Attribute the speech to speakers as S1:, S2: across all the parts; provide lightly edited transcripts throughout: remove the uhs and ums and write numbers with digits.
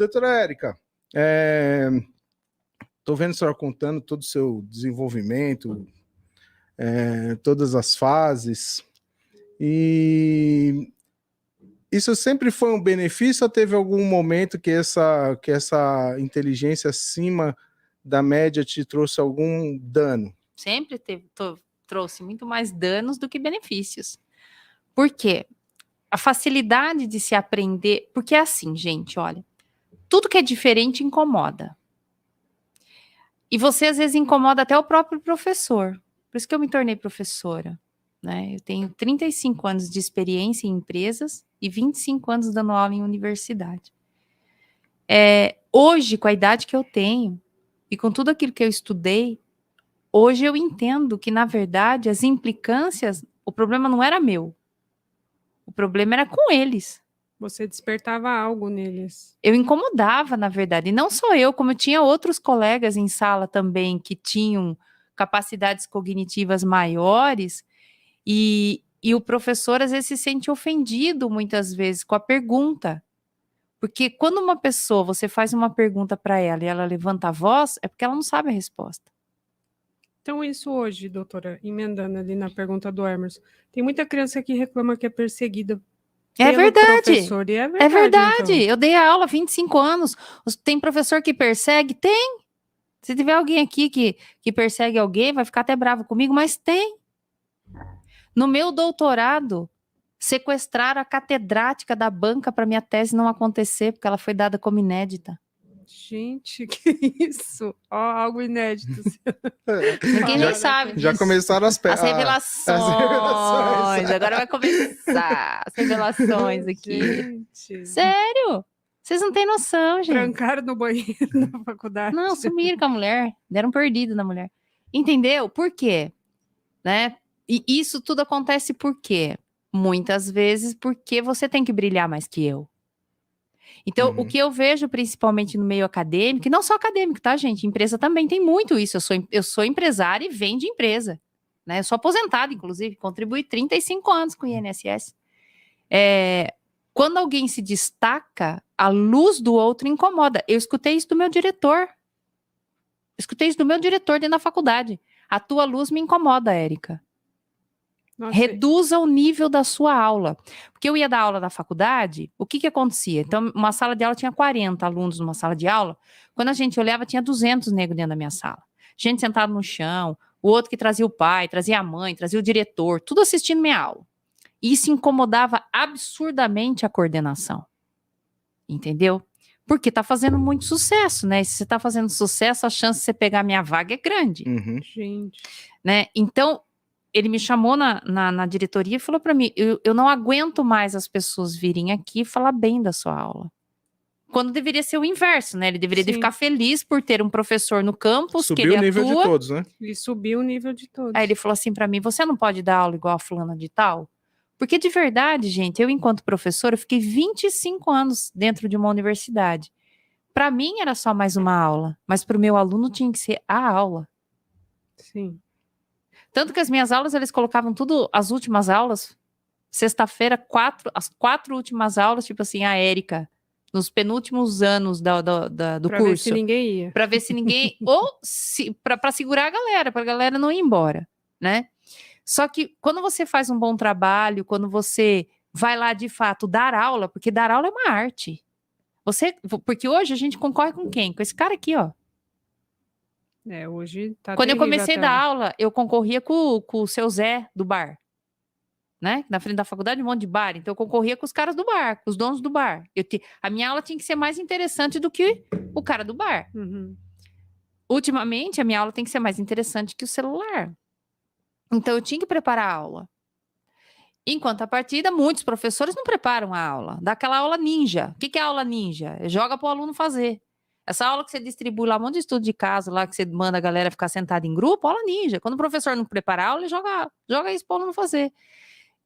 S1: Doutora Érica, estou vendo a senhora contando todo o seu desenvolvimento, todas as fases, e isso sempre foi um benefício ou teve algum momento que essa inteligência acima da média te trouxe algum dano?
S2: Sempre trouxe muito mais danos do que benefícios. Por quê? A facilidade de se aprender... Porque é assim, gente, olha, tudo que é diferente incomoda. E você, às vezes, incomoda até o próprio professor. Por isso que eu me tornei professora, né? Eu tenho 35 anos de experiência em empresas e 25 anos dando aula em universidade. Hoje, com a idade que eu tenho e com tudo aquilo que eu estudei, hoje eu entendo que, na verdade, as implicâncias, o problema não era meu. O problema era com eles.
S3: Você despertava algo neles.
S2: Eu incomodava, na verdade. E não só eu, como eu tinha outros colegas em sala também que tinham capacidades cognitivas maiores. E o professor, às vezes, se sente ofendido, muitas vezes, com a pergunta. Porque quando uma pessoa, você faz uma pergunta para ela e ela levanta a voz, é porque ela não sabe a resposta.
S3: Então, isso hoje, doutora, emendando ali na pergunta do Emerson, tem muita criança que reclama que é perseguida
S2: É verdade.
S3: Professor, e
S2: É verdade.
S3: Então.
S2: Eu dei a aula há 25 anos. Tem professor que persegue? Tem. Se tiver alguém aqui que persegue alguém, vai ficar até bravo comigo, mas tem. No meu doutorado, sequestraram a catedrática da banca para minha tese não acontecer, porque ela foi dada como inédita.
S3: Gente, que isso? Algo inédito.
S2: Ninguém nem sabe disso.
S1: Já começaram as
S2: revelações. Agora vai começar as revelações aqui.
S3: Gente.
S2: Sério? Vocês não têm noção, gente.
S3: Trancaram no banheiro na faculdade.
S2: Não, sumiram com a mulher. Deram perdido na mulher. Entendeu? Por quê? Né? E isso tudo acontece por quê? Muitas vezes porque você tem que brilhar mais que eu. Então, o que eu vejo principalmente no meio acadêmico, e não só acadêmico, tá, gente? Empresa também tem muito isso. Eu sou empresária e vendo empresa. Né? Eu sou aposentada, inclusive, contribuí 35 anos com o INSS. Quando alguém se destaca, a luz do outro incomoda. Eu escutei isso do meu diretor. Dentro da faculdade. A tua luz me incomoda, Érica. Nossa. Reduza o nível da sua aula. Porque eu ia dar aula na faculdade, o que acontecia? Então, uma sala de aula tinha 40 alunos numa sala de aula. Quando a gente olhava, tinha 200 negros dentro da minha sala. Gente sentada no chão, o outro que trazia o pai, trazia a mãe, trazia o diretor, tudo assistindo minha aula. E isso incomodava absurdamente a coordenação. Entendeu? Porque tá fazendo muito sucesso, né? E se você tá fazendo sucesso, a chance de você pegar minha vaga é grande.
S1: Uhum.
S3: Gente.
S2: Né? Então, ele me chamou na diretoria e falou para mim, eu não aguento mais as pessoas virem aqui e falar bem da sua aula. Quando deveria ser o inverso, né? Ele deveria ficar feliz por ter um professor no campus que ele atua.
S1: Subiu o nível de todos, né?
S3: Ele subiu o nível de todos.
S2: Aí ele falou assim para mim, você não pode dar aula igual a fulana de tal? Porque de verdade, gente, eu enquanto professora, eu fiquei 25 anos dentro de uma universidade. Para mim era só mais uma aula, mas para o meu aluno tinha que ser a aula.
S3: Sim.
S2: Tanto que as minhas aulas, eles colocavam tudo, as últimas aulas, sexta-feira, as 4 últimas aulas, tipo assim, a Érica, nos penúltimos anos do curso.
S3: Pra ver se ninguém ia.
S2: Pra ver se ninguém, pra segurar a galera, pra galera não ir embora, né? Só que quando você faz um bom trabalho, quando você vai lá de fato dar aula, porque dar aula é uma arte. Porque hoje a gente concorre com quem? Com esse cara aqui, ó.
S3: Hoje tá
S2: Quando eu comecei a dar
S3: até...
S2: aula, eu concorria com o seu Zé do bar. Né? Na frente da faculdade, um monte de bar. Então, eu concorria com os caras do bar, com os donos do bar. A minha aula tinha que ser mais interessante do que o cara do bar.
S3: Uhum.
S2: Ultimamente, a minha aula tem que ser mais interessante que o celular. Então, eu tinha que preparar a aula. Enquanto a partida, muitos professores não preparam a aula. Dá aquela aula ninja. O que é aula ninja? Joga para o aluno fazer. Essa aula que você distribui lá, um monte de estudo de caso, lá que você manda a galera ficar sentada em grupo, aula ninja. Quando o professor não prepara a aula, ele joga isso para o aluno fazer.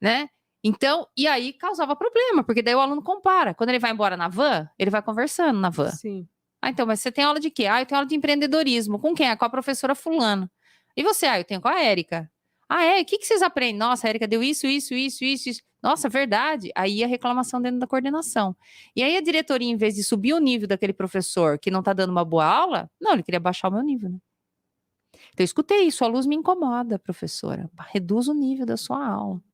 S2: Né? Então, e aí causava problema, porque daí o aluno compara. Quando ele vai embora na van, ele vai conversando na van.
S3: Sim.
S2: Então, mas você tem aula de quê? Eu tenho aula de empreendedorismo. Com quem? Com a professora fulano. E você? Eu tenho com a Érica. O que vocês aprendem? Nossa, a Érica deu isso. Nossa, verdade. Aí a reclamação dentro da coordenação. E aí a diretoria, em vez de subir o nível daquele professor que não tá dando uma boa aula, não, ele queria baixar o meu nível, né? Então eu escutei isso, a luz me incomoda, professora. Reduz o nível da sua aula.